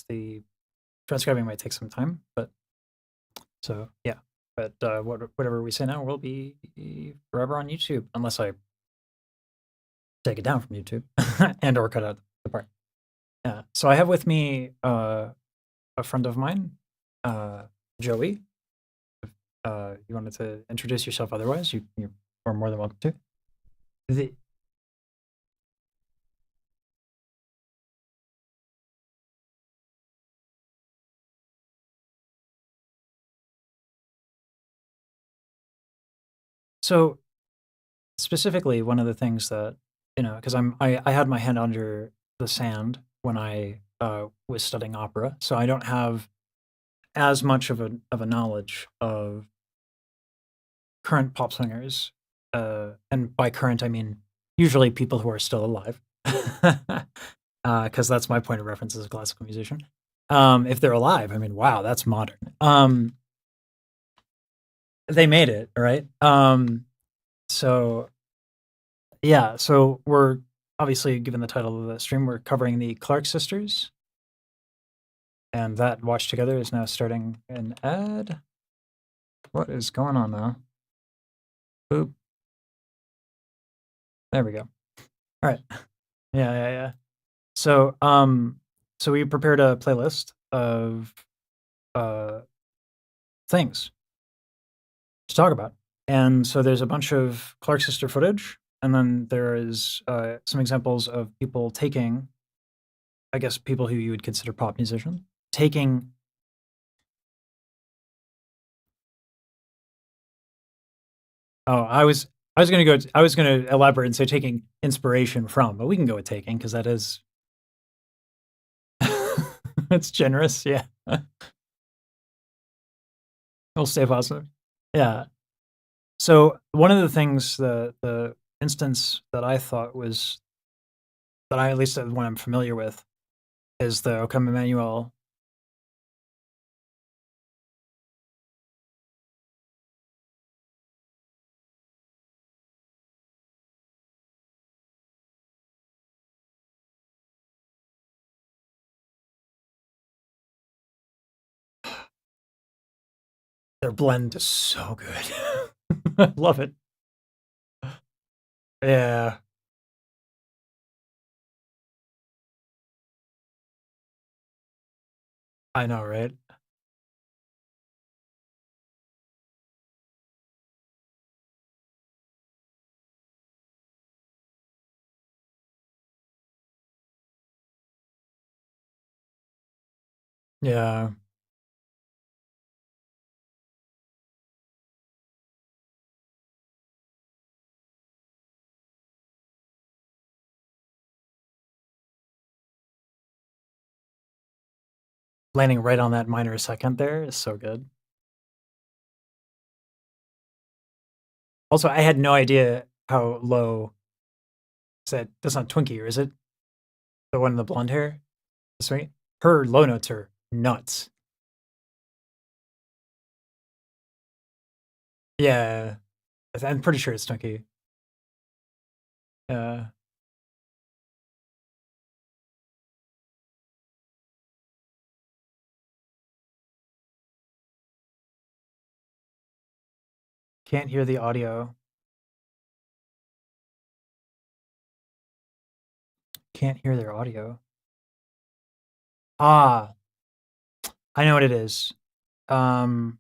the transcribing might take some time, but so yeah. But whatever we say now will be forever on YouTube, unless I take it down from YouTube and or cut out the part. Yeah. So I have with me a friend of mine, Joey. You wanted to introduce yourself otherwise, you are more than welcome to. So specifically, one of the things that, because I had my head under the sand when I was studying opera, so I don't have as much of a knowledge of current pop singers, and by current I mean usually people who are still alive, because that's my point of reference as a classical musician. If they're alive, I mean, wow, that's modern. They made it, right? So yeah, so we're obviously, given the title of the stream, we're covering the Clark sisters, and that watch together is now starting an ad. What is going on now? Boop. There we go. All right. Yeah. So so we prepared a playlist of things to talk about, and so there's a bunch of Clark sister footage, and then there is some examples of people taking, I guess, people who you would consider pop musicians taking. Oh, I was gonna elaborate and say taking inspiration from, but we can go with taking because that is it's generous. Yeah, we'll stay positive. Yeah. So one of the things, the instance that I thought was that I, at least the one I'm familiar with, is the O Come Emmanuel. Their blend is so good. I love it. Yeah. I know, right? Yeah. Landing right on that minor second there is so good. Also, I had no idea how low. That's not Twinkie, or is it? The one in the blonde hair? Sweet. Her low notes are nuts. Yeah. I'm pretty sure it's Twinkie. Can't hear the audio. Can't hear their audio. Ah, I know what it is. I know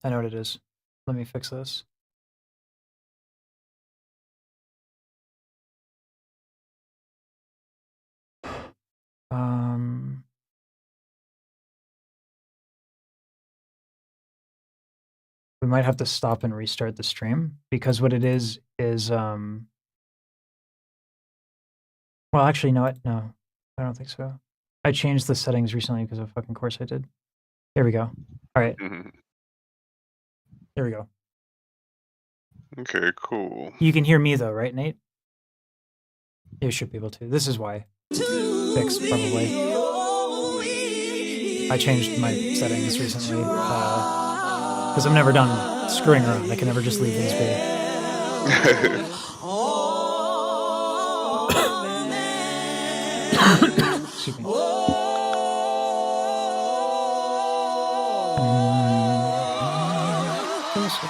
what it is. Let me fix this. We might have to stop and restart the stream, because what it is well, actually, no, no, I don't think so. I changed the settings recently because of fucking course I did. Here we go. All right. Here we go. Okay, cool. You can hear me though, right, Nate? You should be able to. This is why. Fixed, probably. I changed my settings recently because I'm never done screwing around. I can never just leave things be. Excuse me.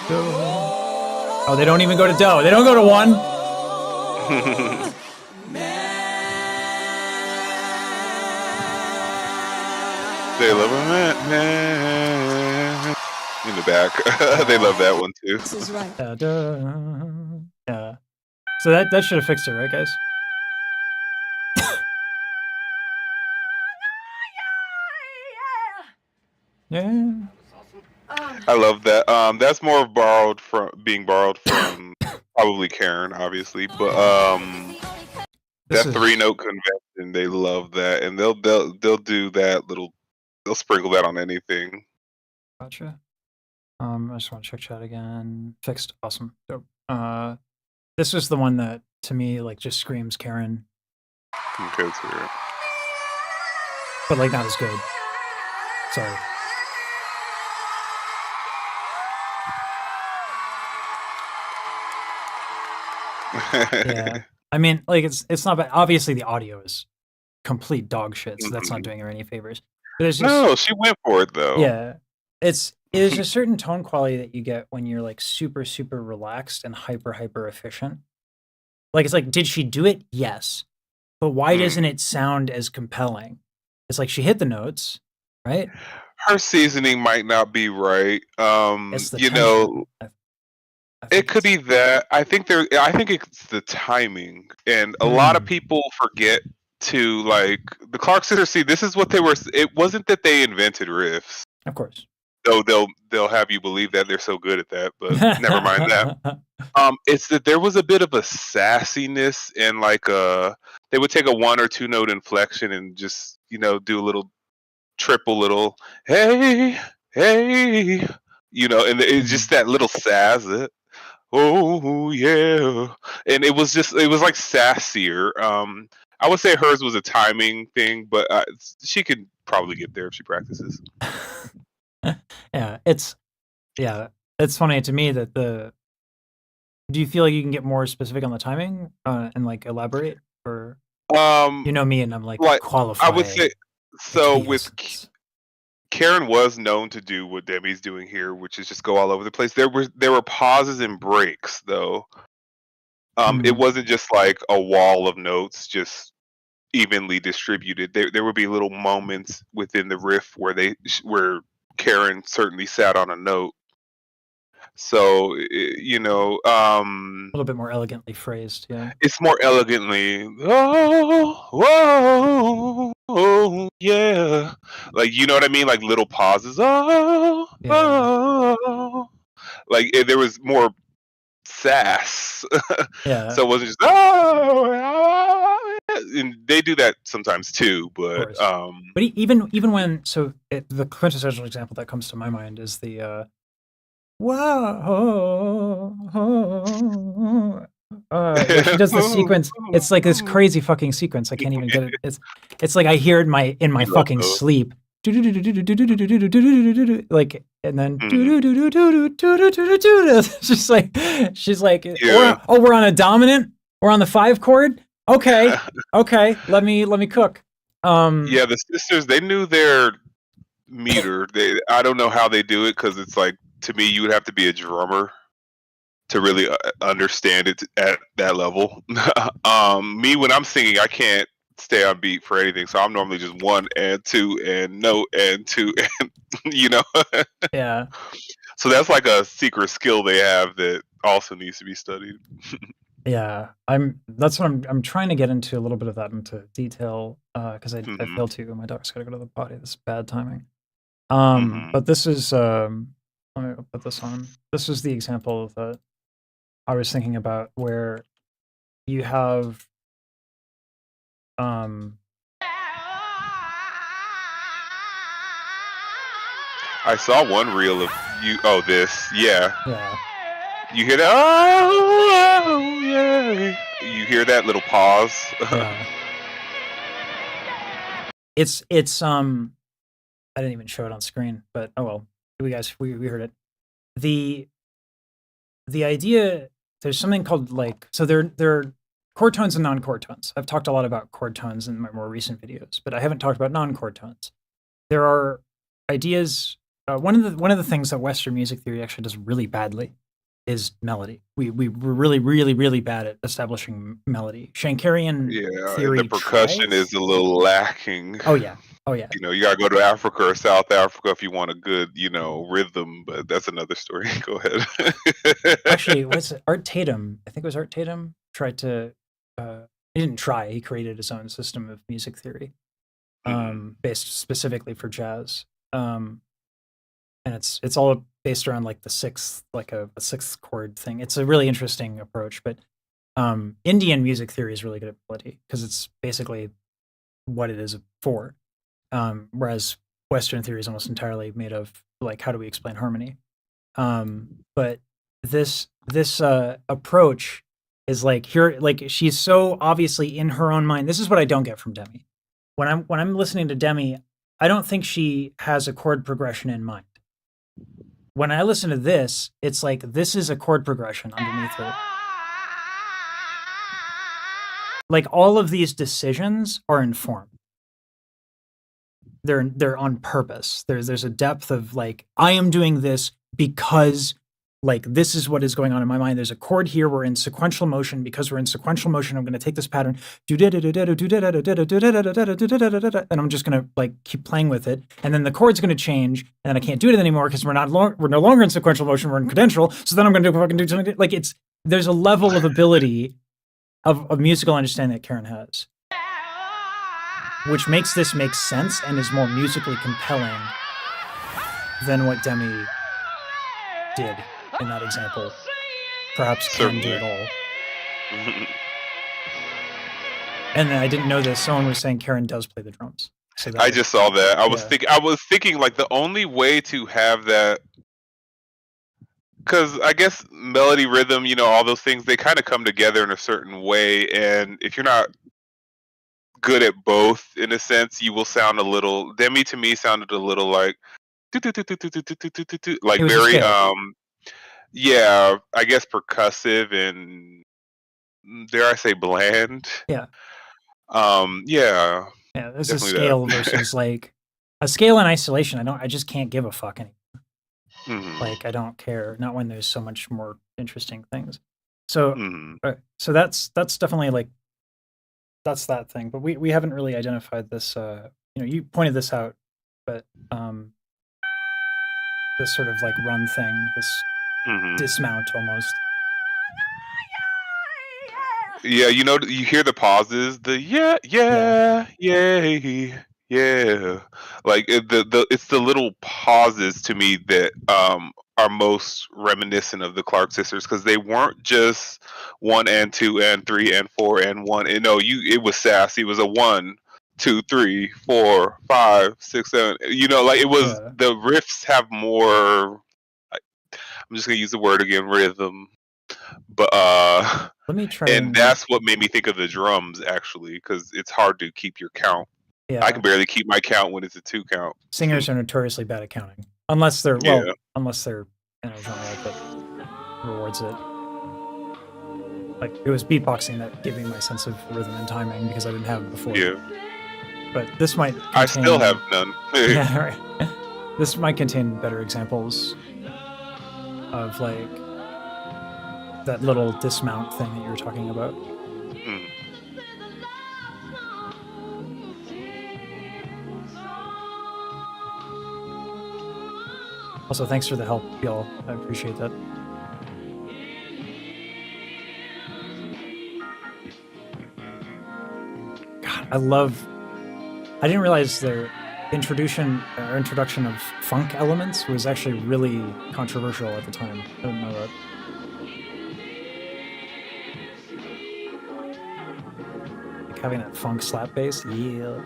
Oh, they don't even go to do. They don't go to 1. They love a man in the back. They love that one too. This is right. Yeah. So that should have fixed it, right, guys? Yeah. I love that. That's more being borrowed from probably Karen, obviously, but This that is 3-note convention, they love that, and they'll do that little. They'll sprinkle that on anything. gotcha. I just want to check chat again. Fixed. Awesome. Dope. This is the one that to me like just screams Karen, Okay, let's hear it. but like not as good. Sorry. Yeah. I mean, like it's not bad. Obviously the audio is complete dog shit, so that's not doing her any favors. But it's just No, she went for it though. yeah. There's a certain tone quality that you get when you're like super, super relaxed and hyper efficient. Like it's like, did she do it? Yes. But why doesn't it sound as compelling? It's like she hit the notes, right? Her seasoning might not be right. It's the You tension. know, I it think could be that. I think it's the timing, and a lot of people forget to like the Clark sisters. See, this is what they were. It wasn't that they invented riffs, of course. though they'll have you believe that they're so good at that. But never mind that. It's that there was a bit of a sassiness and like they would take a 1 or 2 note inflection and just do a little triple little hey, and it's just that little sazz. Oh yeah, and it was like sassier. I would say hers was a timing thing, but she could probably get there if she practices. Yeah, it's funny to me that do you feel like you can get more specific on the timing and like elaborate, or you know me and I'm like qualifying? I would say so. With Karen was known to do what Demi's doing here, which is just go all over the place. There were pauses and breaks though. It wasn't just like a wall of notes, just evenly distributed. There would be little moments within the riff where Karen certainly sat on a note. So a little bit more elegantly phrased. Yeah, it's more elegantly. Oh, yeah. Like you know what I mean? Like little pauses. Like there was more sass. yeah. So it wasn't just and they do that sometimes too, but even when the quintessential example that comes to my mind is the where she does the sequence. It's like this crazy fucking sequence. I can't even get it. It's like I hear it in my fucking sleep. Like, and then she's like, we're on a dominant. We're on the 5 chord. Okay, let me cook. Yeah, the sisters, they knew their meter. I don't know how they do it, because it's like, to me, you would have to be a drummer to really understand it at that level. Me, when I'm singing, I can't stay on beat for anything, so I'm normally just 1 and 2 and note and 2 and Yeah. So that's like a secret skill they have that also needs to be studied. Yeah, that's what I'm trying to get into a little bit of that into detail, because I failed to. My dog's gotta go to the potty. This is bad timing. But this is let me put this on. This is the example that I was thinking about, where you have I saw one reel of you. Oh, this, yeah. Yeah. You hear that? Oh, yeah. You hear that little pause? Yeah. It's I didn't even show it on screen, but oh well. We heard it. The idea, there's something called like, so there are chord tones and non-chord tones. I've talked a lot about chord tones in my more recent videos, but I haven't talked about non-chord tones. There are ideas one of the things that Western music theory actually does really badly is melody. We're really, really, really bad at establishing melody. Shankarian Yeah, and the theory percussion is tries. a little lacking. Oh yeah, oh yeah. You know, you gotta go to Africa or South Africa if you want a good, rhythm, but that's another story. Go ahead. Actually, what's it? Art Tatum? I think it was Art Tatum tried to. He didn't try. He created his own system of music theory, Mhm. based specifically for jazz. And it's all based around like the sixth, like a sixth chord thing. It's a really interesting approach, but Indian music theory is really good at melody because it's basically what it is for. Whereas Western theory is almost entirely made of like how do we explain harmony. But this approach is like here, like she's so obviously in her own mind. This is what I don't get from Demi. When I'm listening to Demi, I don't think she has a chord progression in mind. When I listen to this, it's like this is a chord progression underneath her. Like all of these decisions are informed. They're on purpose. There's a depth of like I am doing this because like this is what is going on in my mind. There's a chord here. We're in sequential motion. Because we're in sequential motion, I'm going to take this pattern, and I'm just going to like keep playing with it. And then the chord's going to change, and then I can't do it anymore because we're no longer in sequential motion. We're in cadential. So then I'm going to fucking do something like it's there's a level of ability of musical understanding that Karen has, which makes this make sense and is more musically compelling than what Demi did in that example. Perhaps can do Certainly. it all. And then I didn't know this. Someone was saying Karen does play the drums. So that I was just saw that. yeah. I was thinking like the only way to have that, because I guess melody, rhythm, all those things, they kind of come together in a certain way, and if you're not good at both, in a sense, you will sound a little. Demi to me sounded a little like, It like was a very, scale. yeah, I guess percussive and dare I say bland. Yeah. Yeah, Yeah. This is definitely scale that. versus like a scale in isolation. I just can't give a fuck anymore. Hmm. Like I don't care. Not when there's so much more interesting things. So Hmm. so that's definitely like that's that thing. But we haven't really identified this you pointed this out, but this sort of like run thing, this Hmm. dismount almost. Yeah, you hear the pauses, the yeah, Yeah. yeah, yeah, yeah. Like it's the little pauses to me that are most reminiscent of the Clark sisters because they weren't just one and two and three and four and one. And no, it was sassy. It was a 1, 2, 3, 4, 5, 6, 7. Like it was Yeah. the riffs have more. I'm just gonna use the word again, rhythm. But Let me try and and that's what made me think of the drums actually, because it's hard to keep your count. I yeah. can barely keep my count when it's a 2 count. Singers are notoriously bad at counting. Yeah. Unless they're in a genre that rewards it. Like it was beatboxing that gave me my sense of rhythm and timing because I didn't have it before. Yeah. But this might I still have contain none. yeah, right. This might contain better examples of like that little dismount thing that you were talking about. Mm. Also, thanks for the help, y'all. I appreciate that. God, I didn't realize their introduction of funk elements was actually really controversial at the time. I didn't know that. Like having that funk slap bass. Yeah.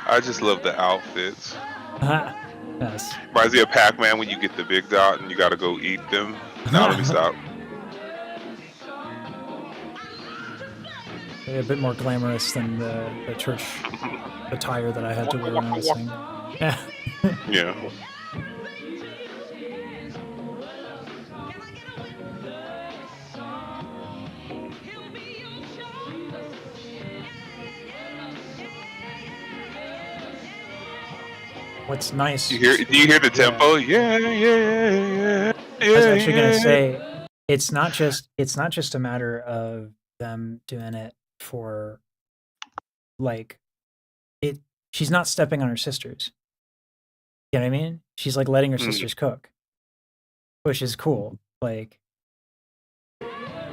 I just love the outfits. Yes. Reminds me of Pac-Man when you get the big dot and you gotta go eat them. Now let me stop. A bit more glamorous than the church attire that I had to wear when I was singing. Yeah. Yeah. what's nice. Do you hear the tempo? Yeah, yeah, yeah, I was yeah, actually gonna yeah. say it's not just a matter of them doing it for like it. She's not stepping on her sisters. You know what I mean? She's like letting her Mm. sisters cook, which is cool. Like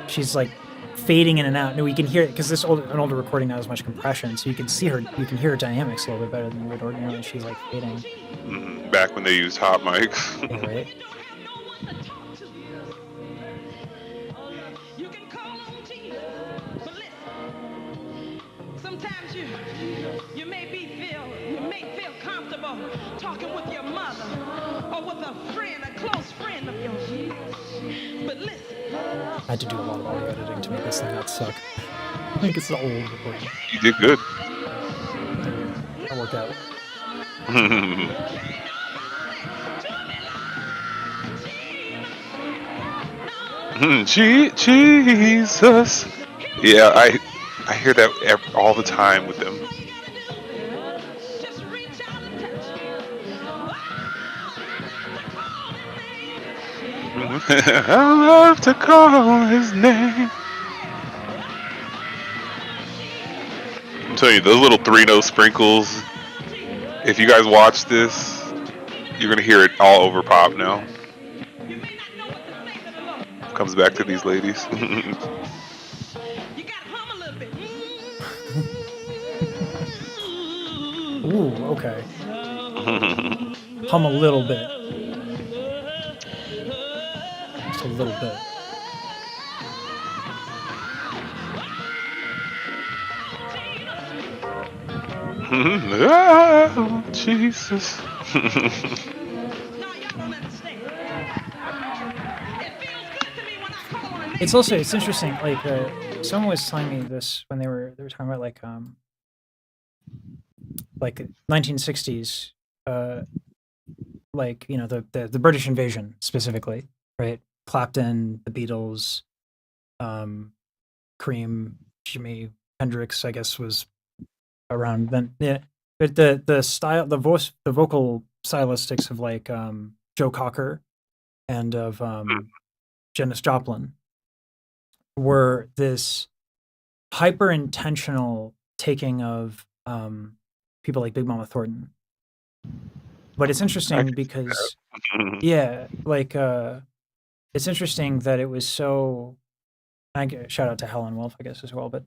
she's like fading in and out. No, we can hear it because an older recording now has much compression, so you can see her. You can hear her dynamics a little bit better than you would ordinarily. She's like fading. Back when they used hot mics. Yeah, right. Sometimes you may feel comfortable talking with your mother or with a friend, a close friend of yours. But listen. I had to do a lot of audio editing to make this thing not suck. I think it's the old recording. You did good. I'll work out. Jesus. Yeah, I hear that all the time with them. I love to call his name. I'm telling you, those little 3-note sprinkles. If you guys watch this, you're gonna hear it all over pop now. Comes back to these ladies. Ooh, okay. Hum a little bit. Just a little bit. Oh, Jesus. It's interesting. Like someone was telling me this when they were talking about like 1960s, like the British invasion specifically, right? Clapton, the Beatles, Cream, Jimi Hendrix, I guess was around then. Yeah, but the style, the vocal stylistics of like Joe Cocker and of Janis Joplin were this hyper intentional taking of people like Big Mama Thornton. But it's interesting because yeah, like it's interesting that it was so. Shout out to Helen Wolf, I guess, as well. But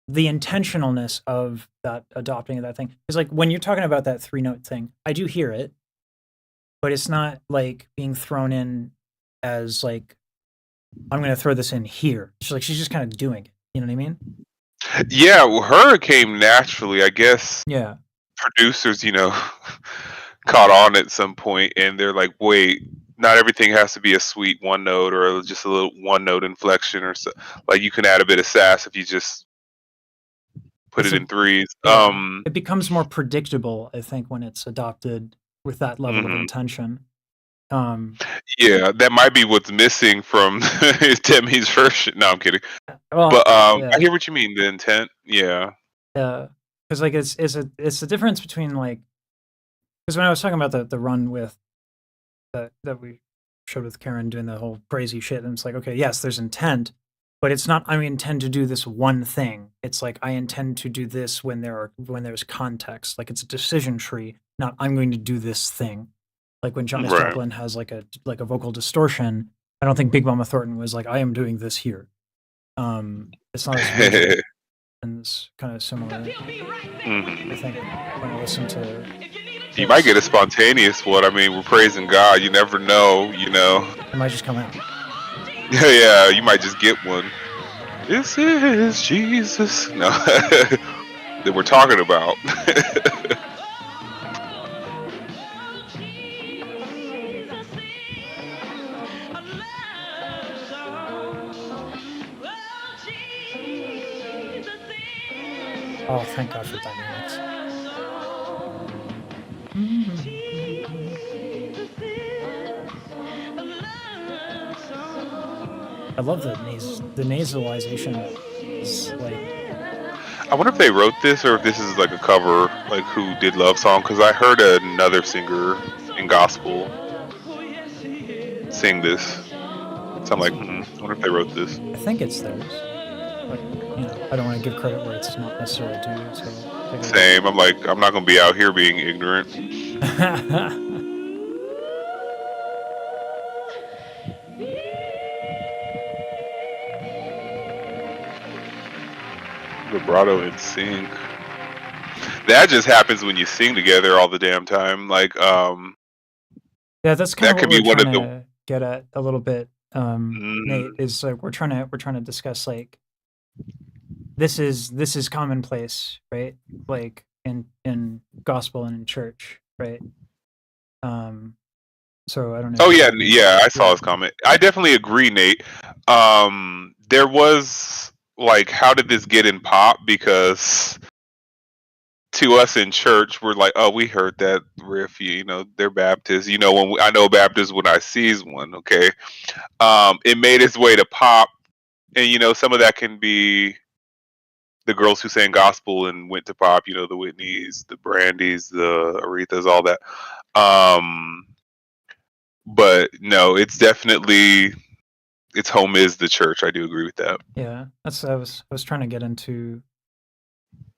the intentionalness of that adopting of that thing is like when you're talking about that 3-note thing, I do hear it, but it's not like being thrown in as like I'm going to throw this in here. She's just kind of doing it. You know what I mean? Yeah, well, her came naturally. I guess Yeah. producers, caught on at some point, and they're like, "Wait, not everything has to be a sweet one note or just a little one note inflection, or so. Like you can add a bit of sass if you just put it in threes." Yeah, it becomes more predictable, I think, when it's adopted with that level of Mhm. intention. Yeah, that might be what's missing from Demi's version. No, I'm kidding. Well, But yeah, I hear what you mean. The intent, yeah. because like it's the difference between like because when I was talking about the run with that we showed with Karen doing the whole crazy shit, and it's like, okay, yes, there's intent, but it's not I intend to do this one thing. It's like I intend to do this when there's context. Like it's a decision tree, not I'm going to do this thing. Like when Janis Right. Joplin has like a vocal distortion, I don't think Big Mama Thornton was like I am doing this here. It's not as rigid and it's kind of similar. I think when I listen to You might get a spontaneous one. I mean, we're praising God. You never know, it might just come out. Yeah, you might just get one. This is Jesus. No, that we're talking about. Oh, thank God for dynamics. I love the nasalization is like I wonder if they wrote this or if this is like a cover, like who did Love Song, because I heard another singer in gospel sing this. So I'm like, I wonder if they wrote this. I think it's theirs, but I don't want to give credit where it's not necessarily due. So take a Same. I'm like, I'm not gonna be out here being ignorant. look. Vibrato in sync. That just happens when you sing together all the damn time. Like, Yeah, that's kind that of could what be we're one of trying the. to get at a little bit, Nate. Mm, Is like we're trying to discuss like this is commonplace, right? Like in gospel and in church, right? So I don't know Oh if you yeah, agree. yeah. I saw Yeah, his comment. I definitely agree, Nate. There was like, how did this get in pop? Because to us in church, we're like, oh, we heard that riff. They're Baptists. I know Baptists when I sees one. Okay. It made its way to pop, and some of that can be the girls who sang gospel and went to pop. The Whitneys, the Brandys, the Arethas, all that. But no, it's definitely its home is the church. I do agree with that. yeah. That's I was trying to get into.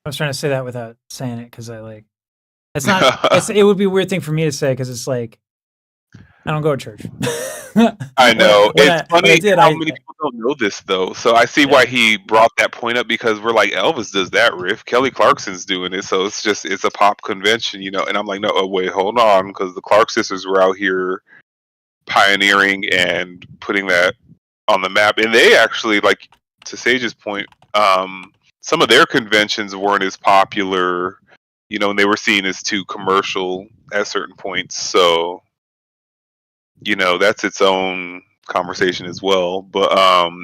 I was trying to say that without saying it because I like. It's not. It would be a weird thing for me to say because it's like I don't go to church. I know. When It's I funny did, how many people don't know this though. So I see why yeah. he brought that point up, because we're like, Elvis does that riff, Kelly Clarkson's doing it, so it's a pop convention, and I'm like, no, oh, wait, hold on, because the Clark sisters were out here pioneering and putting that on the map, and they actually, like, to Sage's point, some of their conventions weren't as popular, and they were seen as too commercial at certain points, so that's its own conversation as well. But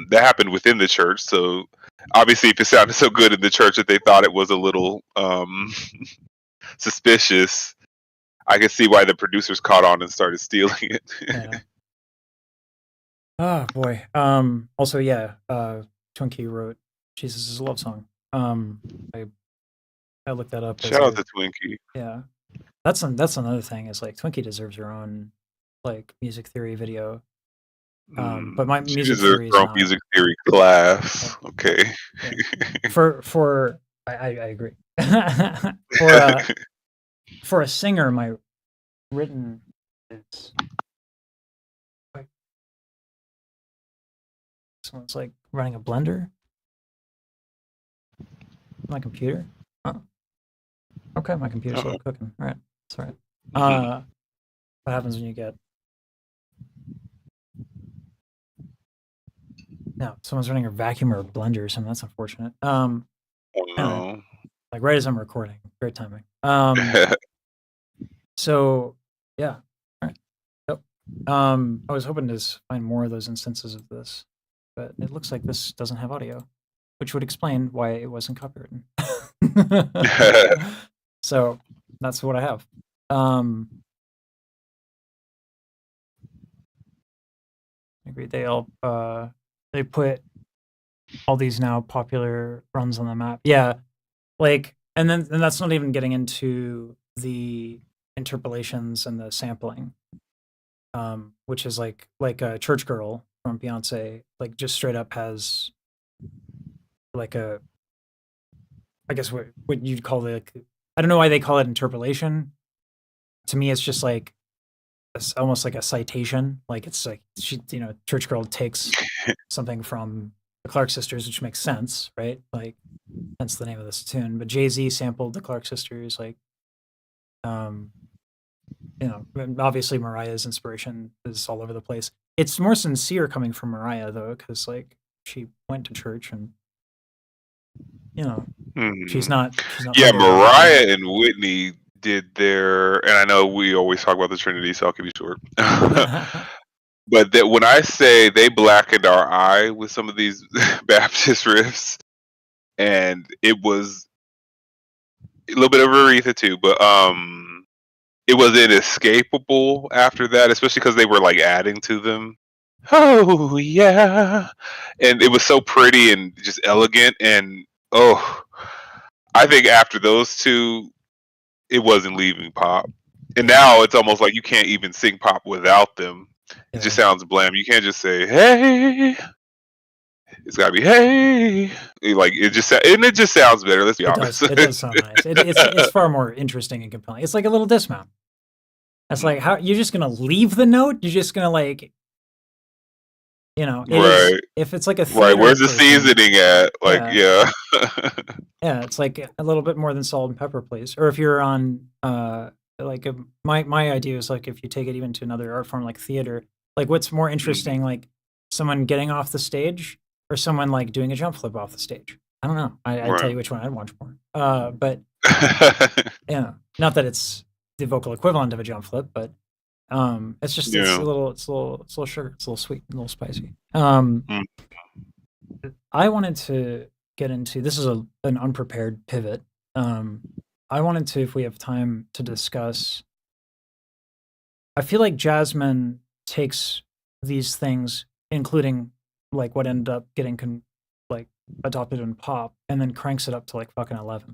that happened within the church, so obviously if it sounded so good in the church that they thought it was a little suspicious, I could see why the producers caught on and started stealing it. Yeah. Oh boy. Also, yeah. Twinkie wrote "Jesus is a Love Song." I looked that up as Shout out a to Twinkie. yeah. That's another thing is like Twinkie deserves her own like music theory video. But my She music deserves theory her is own not music theory class. Okay. yeah. For I agree. For for a singer, my written is like someone's like running a blender. My computer. Oh, okay, my computer's still cooking. All right, that's all right. What happens when you get no? Someone's running a vacuum or a blender or something. That's unfortunate. Oh Anyway, no. like right as I'm recording, great timing. So yeah, all right. Yep. I was hoping to find more of those instances of this, but it looks like this doesn't have audio, which would explain why it wasn't copywritten. So that's what I have. I agree. They all they put all these now popular runs on the map. Yeah, like and that's not even getting into the interpolations and the sampling, which is like a Church Girl from Beyonce, like just straight up has like a I guess what you'd call it. Like, I don't know why they call it interpolation. To me, it's just like it's almost like a citation. Like it's like Church Girl takes something from the Clark sisters, which makes sense, right? Like that's the name of this tune. But Jay-Z sampled the Clark sisters, like obviously Mariah's inspiration is all over the place. It's more sincere coming from Mariah though, because like she went to church and she's not Yeah, humble about it. Mariah and Whitney did their, and I know we always talk about the Trinity, so I'll keep it short. But that when I say they blackened our eye with some of these Baptist riffs, and it was a little bit of Aretha too, but it was inescapable after that, especially because they were like adding to them. Oh yeah, and it was so pretty and just elegant, and oh, I think after those two, it wasn't leaving pop. And now it's almost like you can't even sing pop without them. It just sounds bland. You can't just say, hey. It's gotta be, hey. Like, it just sounds better, let's be honest. It does sound nice. It's far more interesting and compelling. It's like a little dismount. It's like, how you're just gonna leave the note? You're just gonna like, Right. if it's like a Right, where's the person, seasoning at? Like, yeah. Yeah, it's like a little bit more than salt and pepper, please. Or if you're on, my idea is like if you take it even to another art form like theater, like what's more interesting, like someone getting off the stage or someone like doing a jump flip off the stage? I don't know. I'd tell you which one I'd watch more. But yeah, not that it's the vocal equivalent of a jump flip, but it's just it's a little sugar, it's a little sweet, a little spicy. I wanted to get into this is an unprepared pivot. I wanted to, if we have time, to discuss. I feel like Jasmine takes these things, including like what ended up getting like adopted in pop, and then cranks it up to like fucking 11.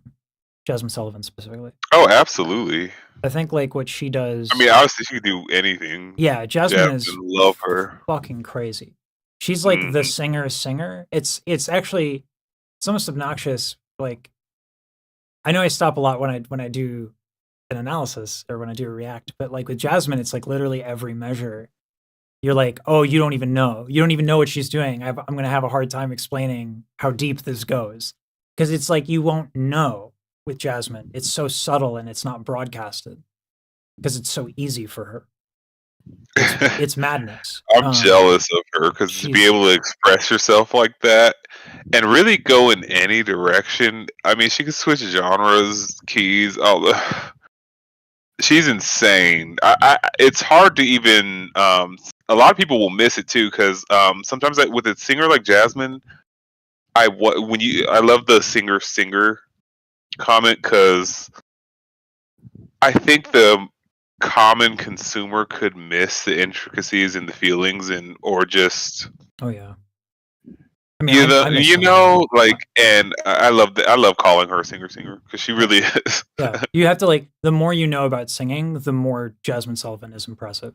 Jasmine Sullivan specifically. Oh, absolutely. I think like what she does. I mean, obviously she can do anything. Yeah, Jasmine is love her. Fucking crazy. She's like the singer. It's actually it's almost obnoxious. Like, I know I stop a lot when I do an analysis or when I do a react, but like with Jasmine, it's like literally every measure. You're like, oh, you don't even know. You don't even know what she's doing. I'm going to have a hard time explaining how deep this goes because it's like you won't know with Jasmine. It's so subtle and it's not broadcasted because it's so easy for her. It's madness. I'm jealous of her because to be able to express yourself like that and really go in any direction. I mean, she can switch genres, keys, all she's insane. It's hard to even. A lot of people will miss it too because sometimes with a singer like Jasmine, I love the singer comment because I think the common consumer could miss the intricacies and the feelings or just I mean, and I love calling her a singer because she really is. Yeah, you have to like the more you know about singing, the more Jasmine Sullivan is impressive,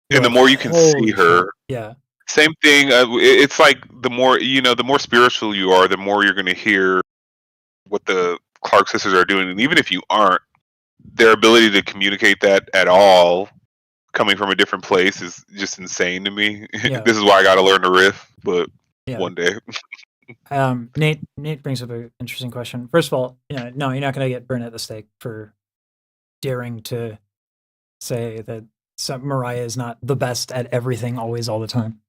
and the more you can see her. Yeah, same thing. It's like the more the more spiritual you are, the more you're going to hear what the Clark sisters are doing, and even if you aren't, their ability to communicate that at all, coming from a different place, is just insane to me. Yeah. This is why I got to learn to riff, but one day. Nate brings up an interesting question. First of all, no, you're not going to get burned at the stake for daring to say that Mariah is not the best at everything, always, all the time.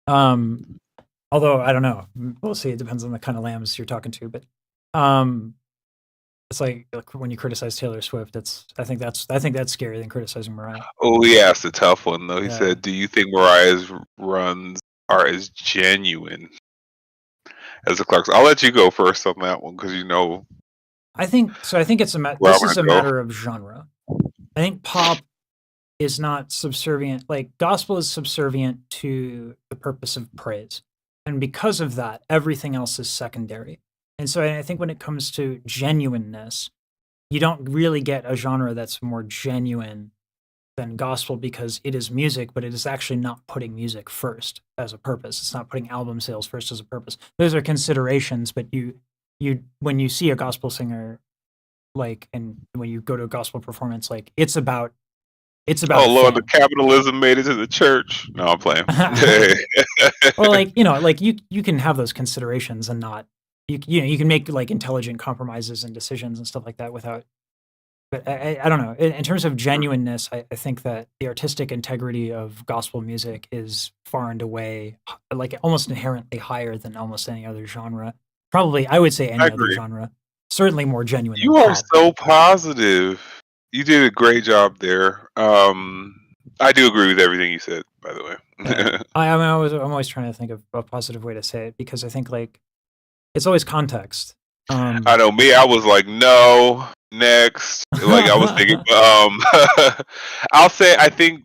Although I don't know, we'll see. It depends on the kind of lambs you're talking to, but it's like when you criticize Taylor Swift, I think that's scarier than criticizing Mariah. Oh, he asked a tough one though. He said, "Do you think Mariah's runs are as genuine as the Clarks?" I'll let you go first on that one because I think so. I think it's this is a matter of genre. I think pop is not subservient. Like gospel is subservient to the purpose of praise, and because of that, everything else is secondary. And so I think when it comes to genuineness, you don't really get a genre that's more genuine than gospel because it is music, but it is actually not putting music first as a purpose. It's not putting album sales first as a purpose. Those are considerations, but you when you see a gospel singer, like, and when you go to a gospel performance, like it's about. Oh Lord, the capitalism made it to the church. No, I'm playing. Well, like you can have those considerations and not. You can make like intelligent compromises and decisions and stuff like that without. But I don't know. In terms of genuineness, I think that the artistic integrity of gospel music is far and away, like almost inherently higher than almost any other genre. Probably, I would say any other genre. Certainly more genuine. You are so positive. You did a great job there. I do agree with everything you said, by the way. I'm always trying to think of a positive way to say it because I think like it's always context. I know me. I was like, no, next. Like I was thinking. I'll say I think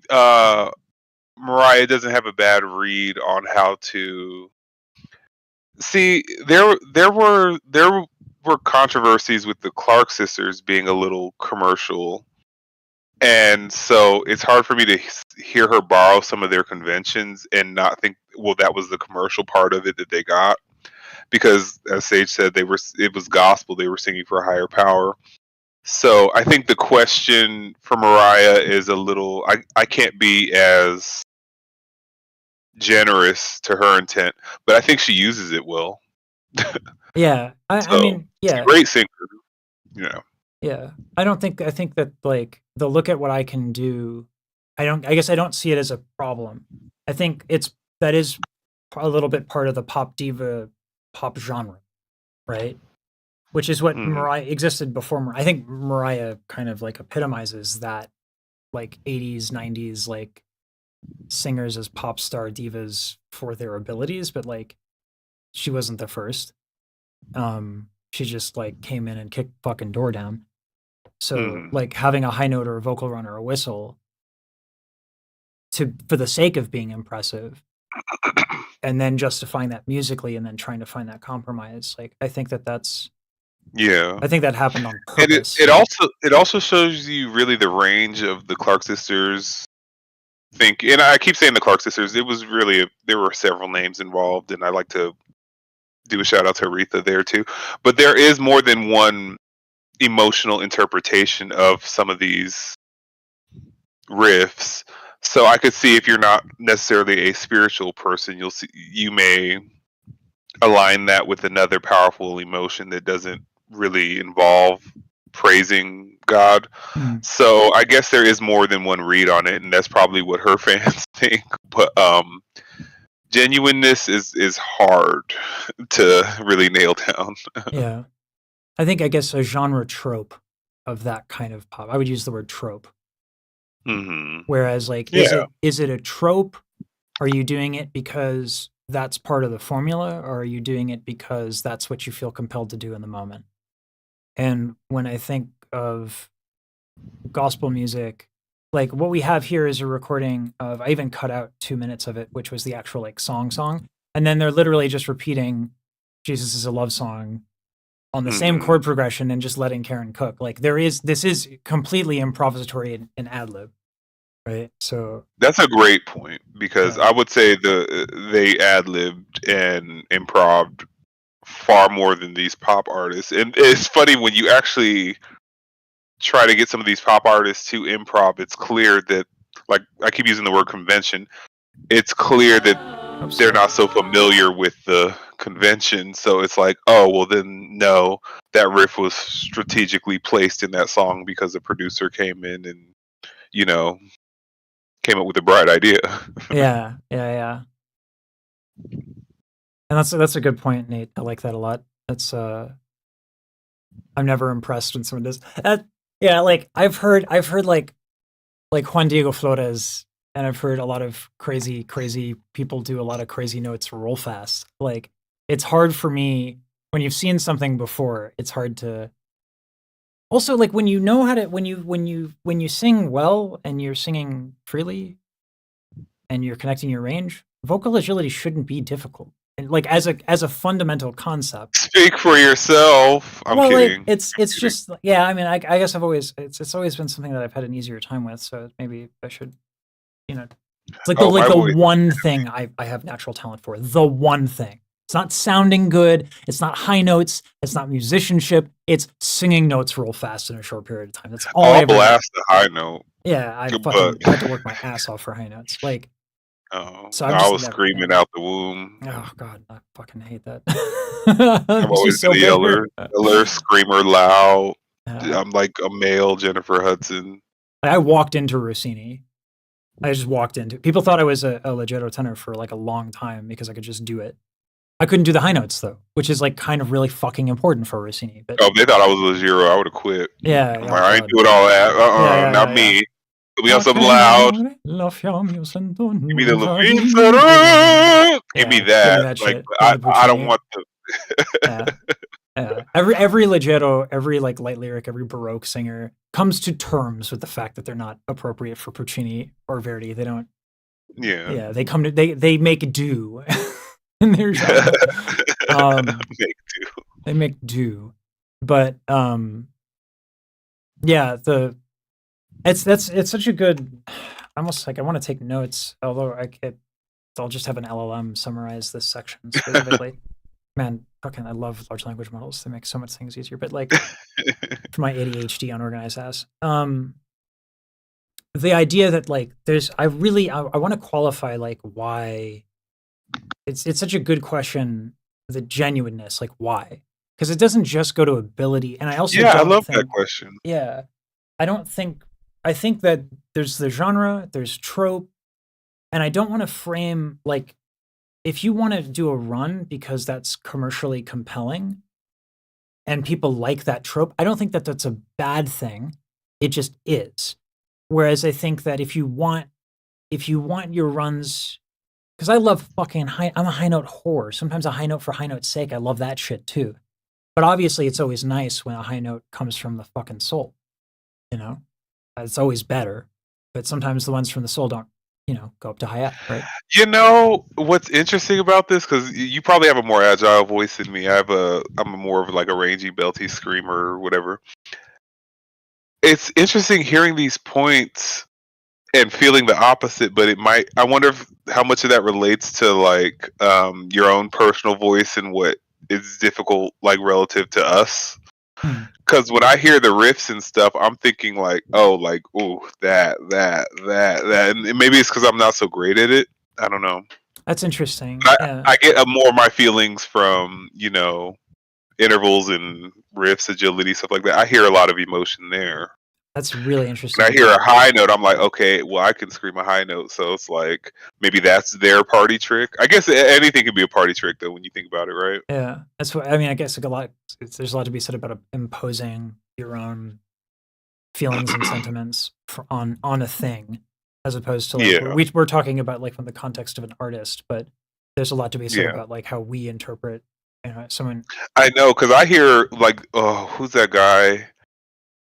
Mariah doesn't have a bad read on how to. See, there were were controversies with the Clark sisters being a little commercial, and so it's hard for me to hear her borrow some of their conventions and not think, well, that was the commercial part of it that they got, because as Sage said, it was gospel. They were singing for a higher power. So I think the question for Mariah is a little. I can't be as generous to her intent, but I think she uses it well. Yeah, I So mean, she's a yeah, great singer, you know. yeah. I think that like the look at what I can do. I guess I don't see it as a problem. I think that is a little bit part of the pop diva pop genre, right? Which is what Mhm. Mariah existed before. I think Mariah kind of like epitomizes that, like 80s, 90s, like singers as pop star divas for their abilities, but like she wasn't the first. She just like came in and kicked fucking door down. So Mhm. like having a high note or a vocal run or a whistle for the sake of being impressive, and then justifying that musically, and then trying to find that compromise. Like Yeah. I think that happened on And purpose. it also shows you really the range of the Clark sisters think, and I keep saying the Clark sisters, it was really there were several names involved, and I like to do a shout out to Aretha there too. But there is more than one emotional interpretation of some of these riffs. So I could see, if you're not necessarily a spiritual person, you may align that with another powerful emotion that doesn't really involve praising God. Mm. So I guess there is more than one read on it, and that's probably what her fans think. But genuineness is hard to really nail down. Yeah. I guess a genre trope of that kind of pop. I would use the word trope. Hmm. Whereas like Yeah. is it a trope? Are you doing it because that's part of the formula, or are you doing it because that's what you feel compelled to do in the moment? And when I think of gospel music, like what we have here is a recording of, I even cut out 2 minutes of it, which was the actual like song. And then they're literally just repeating Jesus is a love song on the same Hmm. chord progression and just letting Karen cook. Like this is completely improvisatory and ad lib, right? So That's a great point, because yeah. I would say they ad libbed and improved far more than these pop artists. And it's funny when you actually try to get some of these pop artists to improv. It's clear that, like I keep using the word convention, it's clear that they're not so familiar with the convention. So it's like, oh well, then no, that riff was strategically placed in that song because the producer came in and you know came up with a bright idea. Yeah. And that's a good point, Nate. I like that a lot. That's I'm never impressed when someone does. Yeah, like I've heard like Juan Diego Flores, and I've heard a lot of crazy people do a lot of crazy notes real fast. Like it's hard for me when you've seen something before. It's hard to also like when you know how to when you sing well and you're singing freely and you're connecting your range, vocal agility shouldn't be difficult. And like as a fundamental concept. Speak for yourself. I'm Well, like kidding. it's I'm kidding. just yeah. I mean, I guess it's always been something that I've had an easier time with. So maybe I should, you know, it's Oh, like my the voice. one thing I have natural talent for. The one thing. It's not sounding good. It's not high notes. It's not musicianship. It's singing notes real fast in a short period of time. That's all I I'll ever did. blast the high note, Yeah, I but had to work my ass off for high notes. Like, oh, so I've I just was never. Yeah. screaming out the womb. Oh God, I fucking hate that. I've Makes me always so been a bitter. yeller, screamer, loud. Uh, I'm like a male Jennifer Hudson. I walked into Rossini. I just walked into. People thought I was a leggero tenor for like a long time because I could just do it. I couldn't do the high notes though, which is like kind of really fucking important for Rossini. But Oh, if they thought I was a zero, I would have quit. yeah, I'm oh like, I ain't God. doing all that. Not Yeah. me. Put me on Ah, something che loud. l'amore, la fiamma io sento Give me the nuova di Levinson. Give me Yeah, give me that. that Like shit. Give me the I don't Puccini. want the. Yeah. Yeah. Every leggero, every like light lyric, every Baroque singer comes to terms with the fact that they're not appropriate for Puccini or Verdi. They don't. Yeah. Yeah, they come to they make do in their genre. Make do. They make do. But yeah, it's such a good. Almost like I want to take notes, although I'll just have an LLM summarize this section specifically. Man, fucking, I love large language models. They make so much things easier. But like for my ADHD unorganized ass, the idea that like I want to qualify like why it's such a good question. The genuineness, like why? Because it doesn't just go to ability, and I also Yeah, I don't love that think. question. Yeah, I don't think. I think that there's the genre, there's trope, and I don't want to frame like if you want to do a run because that's commercially compelling and people like that trope, I don't think that that's a bad thing. It just is. Whereas I think that if you want your runs, because I love fucking I'm a high note whore. Sometimes a high note for high note's sake. I love that shit too. But obviously, it's always nice when a high note comes from the fucking soul. You know, it's always better. But sometimes the ones from the soul don't, go up to high F, right? You know what's interesting about this, because you probably have a more agile voice than me. I'm more of like a rangy, belty screamer or whatever. It's interesting hearing these points and feeling the opposite, but I wonder how much of that relates to like your own personal voice and what is difficult like relative to us. Because when I hear the riffs and stuff, I'm thinking like, oh, like, oh, that, and maybe it's because I'm not so great at it. I don't know. That's interesting. Yeah. I get more of my feelings from intervals and riffs, agility, stuff like that. I hear a lot of emotion there. That's really interesting. When I hear a high note, I'm like, okay, well, I can scream a high note, so it's like maybe that's their party trick. I guess anything can be a party trick, though, when you think about it, right? Yeah, that's what I mean. I guess like there's a lot to be said about imposing your own feelings and sentiments on a thing, as opposed to like we're talking about like from the context of an artist, but there's a lot to be said about like how we interpret someone. I know, because I hear like, oh, who's that guy?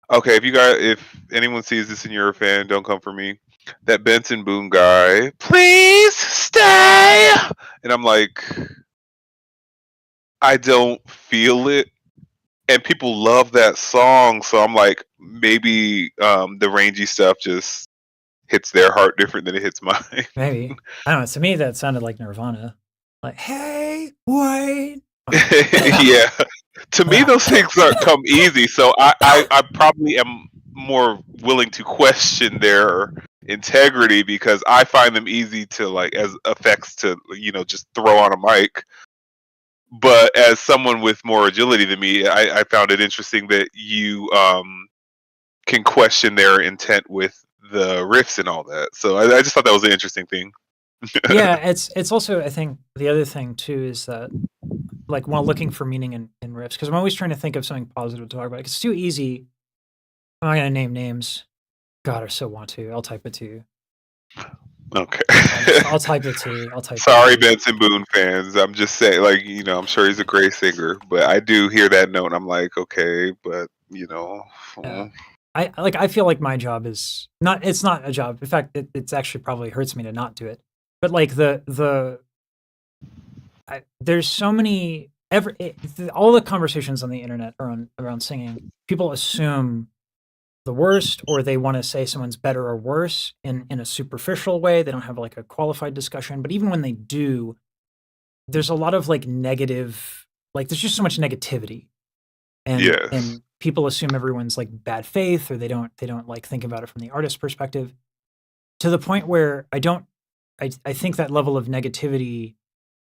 Okay, if anyone sees this and you're a fan, don't come for me. That Benson Boone guy, please stay. And I'm like, I don't feel it. And people love that song, so I'm like, maybe the rangy stuff just hits their heart different than it hits mine. Maybe. I don't know. To me, that sounded like Nirvana. Like, hey, wait. Yeah. To me, those things come easy, so I probably am more willing to question their integrity because I find them easy to like as effects to just throw on a mic. But as someone with more agility than me, I found it interesting that you can question their intent with the riffs and all that. So I just thought that was an interesting thing. Yeah, it's also, I think the other thing too is that like while looking for meaning in riffs, because I'm always trying to think of something positive to talk about. It's too easy. I'm not gonna name names. God, I so want to. I'll type it to you. Okay. I'll type it to you. Sorry, Benson Boone fans. I'm just saying, like, I'm sure he's a great singer, but I do hear that note and I'm like, okay, but Yeah. I feel like my job is not. It's not a job. In fact, it's actually probably hurts me to not do it. But like there's so many all the conversations on the internet around singing. People assume the worst, or they want to say someone's better or worse in a superficial way. They don't have like a qualified discussion. But even when they do, there's a lot of like negative. Like there's just so much negativity, and people assume everyone's like bad faith, or they don't like think about it from the artist's perspective, to the point where I think that level of negativity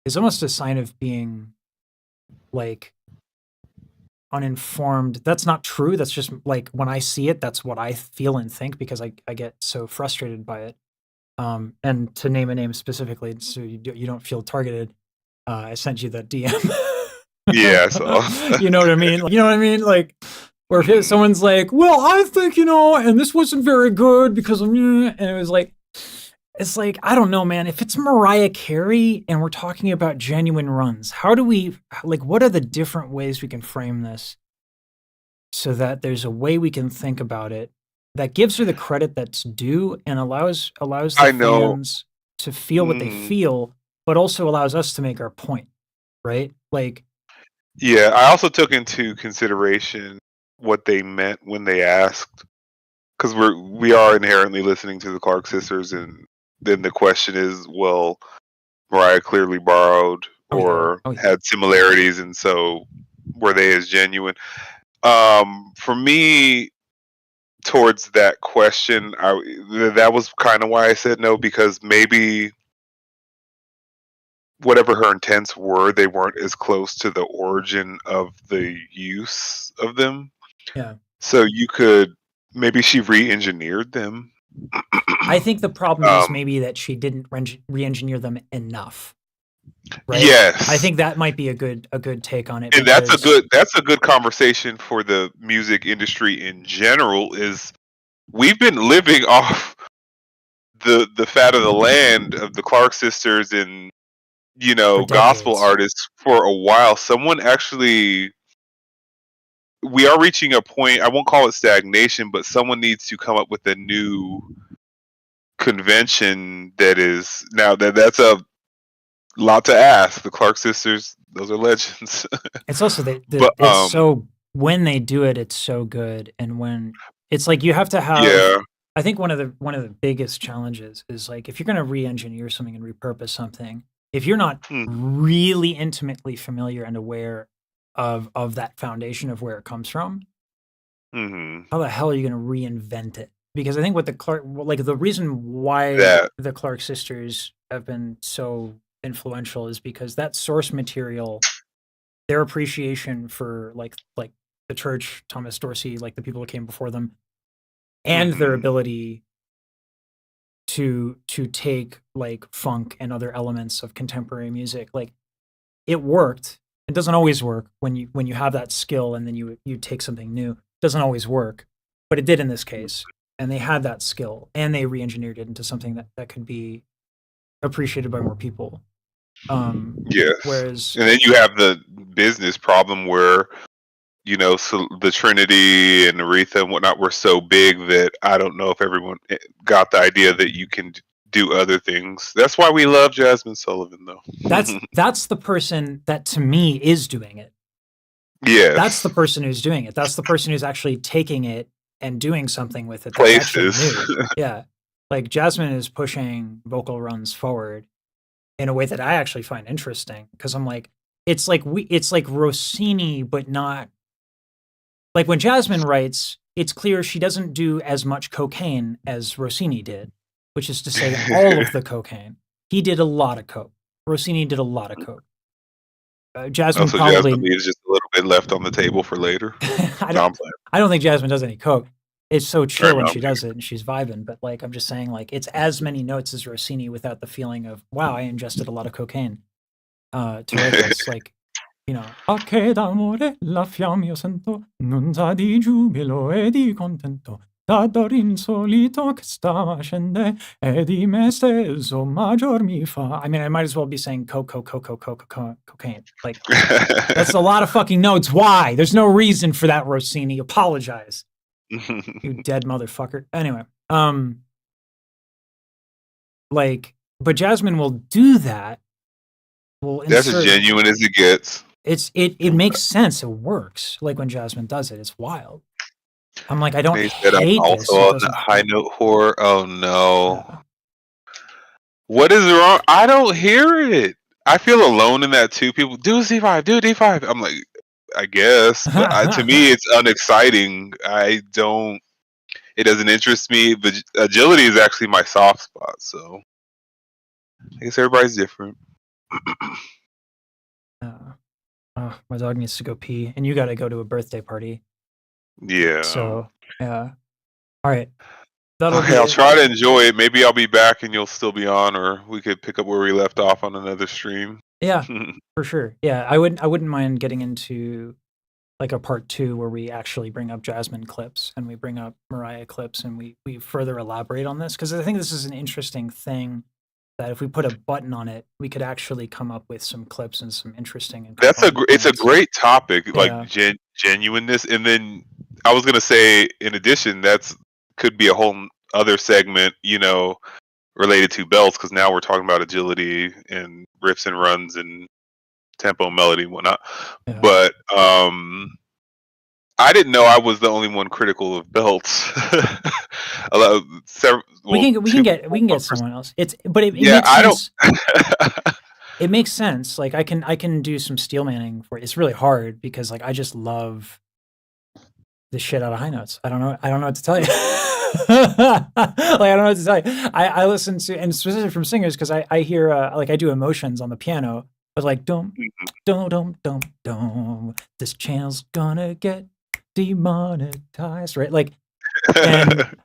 is almost a sign of being like uninformed. That's not true. That's just like when I see it, that's what I feel and think because I get so frustrated by it. And to name a name specifically, so you don't feel targeted, I sent you that DM. Yeah, so you know what I mean? You know what I mean? Like, or if someone's like, "Well, I think and this wasn't very good because of," and it was like, it's like, I don't know, man. If it's Mariah Carey and we're talking about genuine runs, how do we like? What are the different ways we can frame this so that there's a way we can think about it that gives her the credit that's due and allows the fans to feel what they feel, but also allows us to make our point, right? Like, Yeah, I also took into consideration what they meant when they asked, because we are inherently listening to the Clark sisters, and then the question is, well, Mariah clearly borrowed Oh yeah. or Oh yeah. had similarities, and so were they as genuine? For me, towards that question, that was kind of why I said no, because maybe whatever her intents were, they weren't as close to the origin of the use of them. Yeah. So you could maybe she re-engineered them. I think the problem is um, maybe that she didn't re-engineer them enough, right? I yes, think that might be a good take on it and because that's a good conversation for the music industry in general. Is we've been living off the fat of the land of the Clark sisters and for gospel decades. artists for a while. Someone actually, we are reaching a point, I won't call it stagnation, but someone needs to come up with a new convention that is, now that's a lot to ask. The Clark sisters, those are legends. It's also that But it's so when they do it, it's so good, and when it's like you have to have. yeah. I think one of the biggest challenges is like if you're going to re-engineer something and repurpose something, if you're not Mhm, really intimately familiar and aware of that foundation of where it comes from, mhm. how the hell are you going to reinvent it? Because I think what the Clark, like the reason why That. the Clark sisters have been so influential is because that source material, their appreciation for like the church, Thomas Dorsey, like the people that came before them, and their Mhm, ability to take like funk and other elements of contemporary music, like it worked. It doesn't always work when you have that skill and then you take something new. It doesn't always work, but it did in this case. And they had that skill and they re-engineered it into something that could be appreciated by more people. Um, yes. whereas And then you have the business problem where so the Trinity and Aretha and whatnot were so big that I don't know if everyone got the idea that you can do other things. That's why we love Jasmine Sullivan, though. that's the person that to me is doing it. That's the Yes, person who's doing it. That's the person who's actually taking it and doing something with it that's actually places. new. Yeah. Like Jasmine is pushing vocal runs forward in a way that I actually find interesting because I'm like, it's like Rossini, but not like when Jasmine writes, it's clear she doesn't do as much cocaine as Rossini did, which is to say all of the cocaine. He did a lot of coke. Rossini did a lot of coke. Jasmine Also, Jasmine probably leaves just a little bit left on the table for later. I No, don't I'm playing. I don't think Jasmine does any coke. It's so Right, chill when no, she does it and she's vibing, but like I'm just saying like it's as many notes as Rossini without the feeling of wow, I ingested a lot of cocaine to write this. Like, you know, "A che d'amore la fiamma io sento, non sa di giubilo e di contento, da dor insolito che sta scende e di me stesso maggior mi fa." I mean, I might as well be saying cocaine. Like that's a lot of fucking notes. Why? There's no reason for that, Rossini. Apologize, you dead motherfucker. Anyway, like, but Jasmine will do that. Will That's as insert. genuine as it gets. It makes sense. It works. Like when Jasmine does it, it's wild. I'm like, I don't They said I'm hate also this. It on the doesn't high fit. note whore. Oh no. Yeah. What is wrong? I don't hear it. I feel alone in that too. People do C5, do D5. I'm like, I guess, but to me, it's unexciting. I don't. It doesn't interest me. But agility is actually my soft spot. So I guess everybody's different. Oh, my dog needs to go pee, and you got to go to a birthday party. Yeah. So yeah. All right, that'll Okay, be I'll it. try to enjoy it. Maybe I'll be back and you'll still be on, or we could pick up where we left off on another stream. Yeah, for sure. Yeah, I wouldn't mind getting into like a part two where we actually bring up Jasmine clips and we bring up Mariah clips and we further elaborate on this because I think this is an interesting thing that if we put a button on it, we could actually come up with some clips and some interesting and compelling It's a points. great topic, like Yeah, genuineness, and then I was gonna say, in addition, that's could be a whole other segment, related to belts, because now we're talking about agility and riffs and runs and tempo, melody, and whatnot. Yeah. But I didn't know I was the only one critical of belts. A lot of, we can get someone else. It makes sense. It makes sense. Like I can do some steel manning for it. It's really hard because like I just love the shit out of high notes. I don't know what to tell you. Like I don't know what to tell you. I listen to, and specifically from singers, because I hear like I do emotions on the piano, but like dum this channel's gonna get demonetized, right? Like, and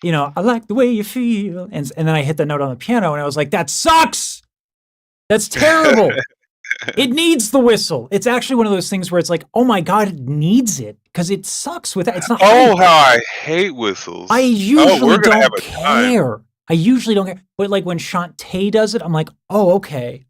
you know, I like the way you feel, and then I hit the note on the piano, and I was like, that sucks. That's terrible. It needs the whistle. It's actually one of those things where it's like, oh my god, it needs it because it sucks with that. It's not. Oh, how I hate whistles. I usually don't care. I usually don't care. But like when Shantae does it, I'm like, oh, okay.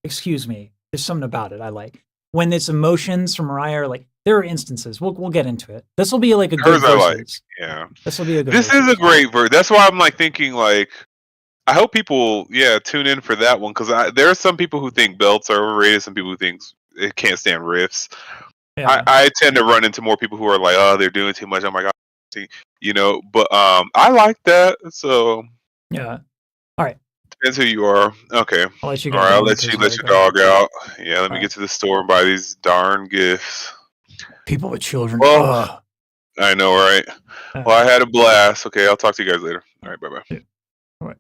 Excuse me. There's something about it I like. When it's emotions from Mariah, like there are instances. We'll get into it. This will be like a good versus. Like, yeah. This will be a good. This is a great verse. That's why I'm like thinking like. I hope people, tune in for that one because there are some people who think belts are overrated. Some people who think it can't stand riffs. Yeah. I tend to run into more people who are like, "Oh, they're doing too much." Oh my god, But I like that. So yeah. All right. Depends who you are. Okay. I'll let you go. All right. I'll let you let your dog out. Yeah. Let me get to the store and buy these darn gifts. People with children. Well, I know, right? Well, I had a blast. Okay. I'll talk to you guys later. All right. Bye bye. Yeah. All right.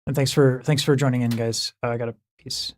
And thanks for joining in, guys. I got a piece.